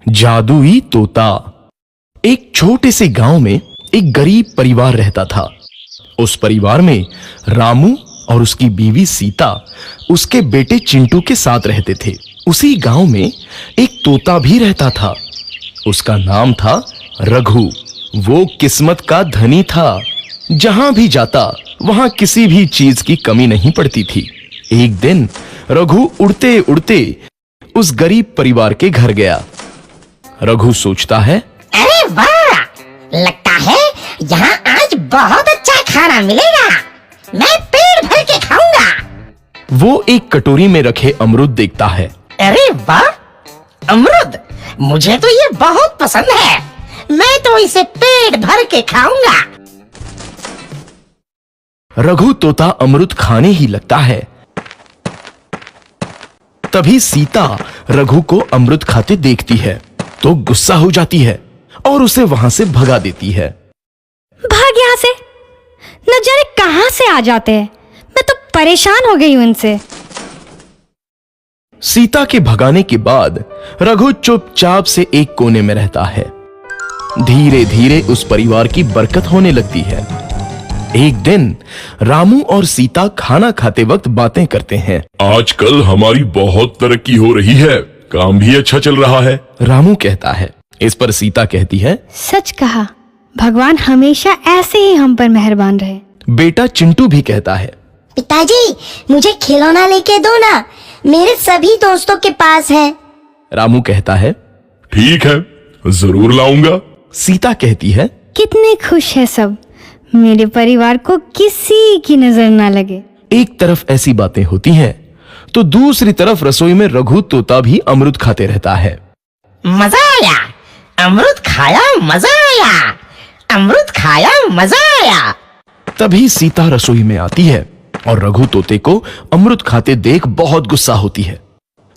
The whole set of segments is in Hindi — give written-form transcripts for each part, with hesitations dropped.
जादुई तोता। एक छोटे से गांव में एक गरीब परिवार रहता था। उस परिवार में रामू और उसकी बीवी सीता उसके बेटे चिंटू के साथ रहते थे। उसी गांव में एक तोता भी रहता था। उसका नाम था रघु। वो किस्मत का धनी था। जहां भी जाता वहां किसी भी चीज की कमी नहीं पड़ती थी। एक दिन रघु उड़ते उड़ते उस गरीब परिवार के घर गया। रघु सोचता है, अरे वाह, लगता है यहाँ आज बहुत अच्छा खाना मिलेगा। मैं पेट भर के खाऊंगा। वो एक कटोरी में रखे अमरूद देखता है। अरे वाह, अमरूद, मुझे तो ये बहुत पसंद है। मैं तो इसे पेट भर के खाऊंगा। रघु तोता अमरूद खाने ही लगता है। तभी सीता रघु को अमरूद खाते देखती है तो गुस्सा हो जाती है और उसे वहां से भगा देती है। भाग यहाँ से, न जाने कहां से आ जाते हैं। मैं तो परेशान हो गई हूं इनसे। सीता के भगाने के बाद रघु चुपचाप से एक कोने में रहता है। धीरे धीरे उस परिवार की बरकत होने लगती है। एक दिन रामू और सीता खाना खाते वक्त बातें करते हैं। आजकल हमारी बहुत तरक्की हो रही है, काम भी अच्छा चल रहा है। रामू कहता है। इस पर सीता कहती है, सच कहा, भगवान हमेशा ऐसे ही हम पर मेहरबान रहे। बेटा चिंटू भी कहता है, पिताजी, मुझे खिलौना लेके दो ना, मेरे सभी दोस्तों के पास है। रामू कहता है, ठीक है, जरूर लाऊंगा। सीता कहती है, कितने खुश है सब, मेरे परिवार को किसी की नजर ना लगे। एक तरफ ऐसी बातें होती हैं तो दूसरी तरफ रसोई में रघु तोता भी अमरूद खाते रहता है। मजा आया, अमरूद खाया, मजा आया, अमरूद खाया, मजा आया। तभी सीता रसोई में आती है और रघु तोते को अमरूद खाते देख बहुत गुस्सा होती है।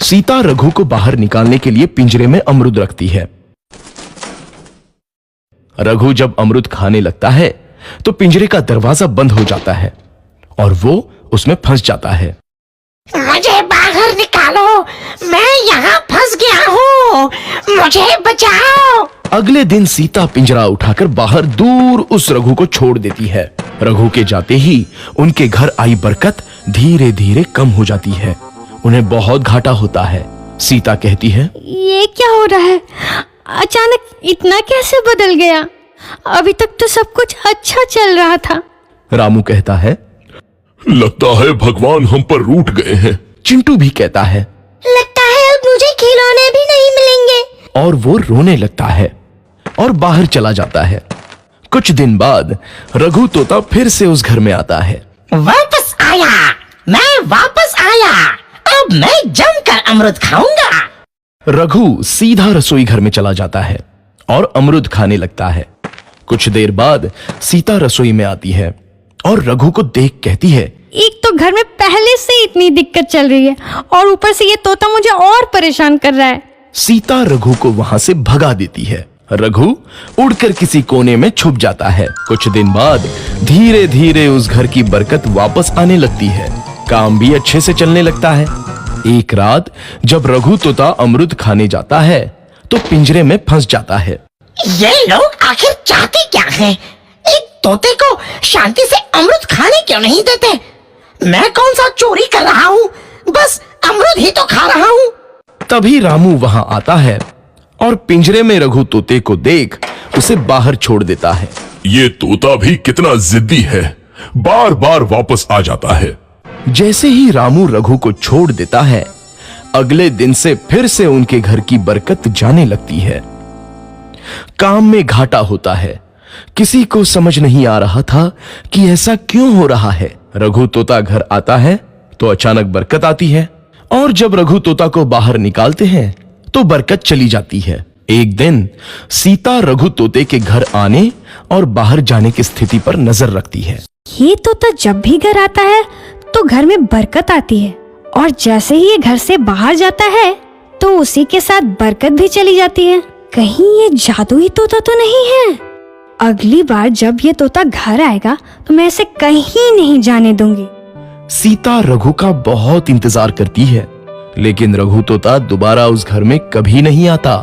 सीता रघु को बाहर निकालने के लिए पिंजरे में अमरूद रखती है। रघु जब अमरूद खाने लगता है तो पिंजरे का दरवाजा बंद हो जाता है और वो उसमें फंस जाता है। मुझे बाहर निकालो, मैं यहाँ फंस गया हूँ, मुझे बचाओ। अगले दिन सीता पिंजरा उठाकर बाहर दूर उस रघु को छोड़ देती है। रघु के जाते ही उनके घर आई बरकत धीरे धीरे कम हो जाती है। उन्हें बहुत घाटा होता है। सीता कहती है, ये क्या हो रहा है? अचानक इतना कैसे बदल गया? अभी तक तो सब कुछ अच्छा चल रहा था। रामू कहता है, लगता है भगवान हम पर रूठ गए हैं। चिंटू भी कहता है, लगता है अब मुझे खिलौने भी नहीं मिलेंगे। और वो रोने लगता है और बाहर चला जाता है। कुछ दिन बाद रघु तोता फिर से उस घर में आता है। वापस आया, मैं वापस आया, अब मैं जमकर अमरूद खाऊंगा। रघु सीधा रसोई घर में चला जाता है और अमरूद खाने लगता है। कुछ देर बाद सीता रसोई में आती है और रघु को देख कहती है, एक तो घर में पहले से इतनी दिक्कत चल रही है और ऊपर से ये तोता मुझे और परेशान कर रहा है। सीता रघु को वहां से भगा देती है। रघु उड़कर किसी कोने में छुप जाता है। कुछ दिन बाद धीरे धीरे उस घर की बरकत वापस आने लगती है। काम भी अच्छे से चलने लगता है। एक रात जब रघु तोता अमरूद खाने जाता है तो पिंजरे में फंस जाता है। ये लोग आखिर चाहते क्या हैं? एक तोते को शांति से अमरूद खाने क्यों नहीं देते? मैं कौन सा चोरी कर रहा हूँ? बस अमरूद ही तो खा रहा हूँ। तभी रामू वहां आता है और पिंजरे में रघु तोते को देख उसे बाहर छोड़ देता है। ये तोता भी कितना जिद्दी है, बार बार वापस आ जाता है। जैसे ही रामू रघु को छोड़ देता है, अगले दिन से फिर से उनके घर की बरकत जाने लगती है। काम में घाटा होता है। किसी को समझ नहीं आ रहा था कि ऐसा क्यों हो रहा है। रघु तोता घर आता है तो अचानक बरकत आती है और जब रघु तोता को बाहर निकालते हैं तो बरकत चली जाती है। एक दिन सीता रघु तोते के घर आने और बाहर जाने की स्थिति पर नजर रखती है। ये तोता जब भी घर आता है तो घर में बरकत आती है और जैसे ही ये घर से बाहर जाता है तो उसी के साथ बरकत भी चली जाती है। कहीं ये जादुई तोता तो नहीं है? अगली बार जब ये तोता घर आएगा तो मैं इसे कहीं नहीं जाने दूंगी। सीता रघु का बहुत इंतजार करती है लेकिन रघु तोता दोबारा उस घर में कभी नहीं आता।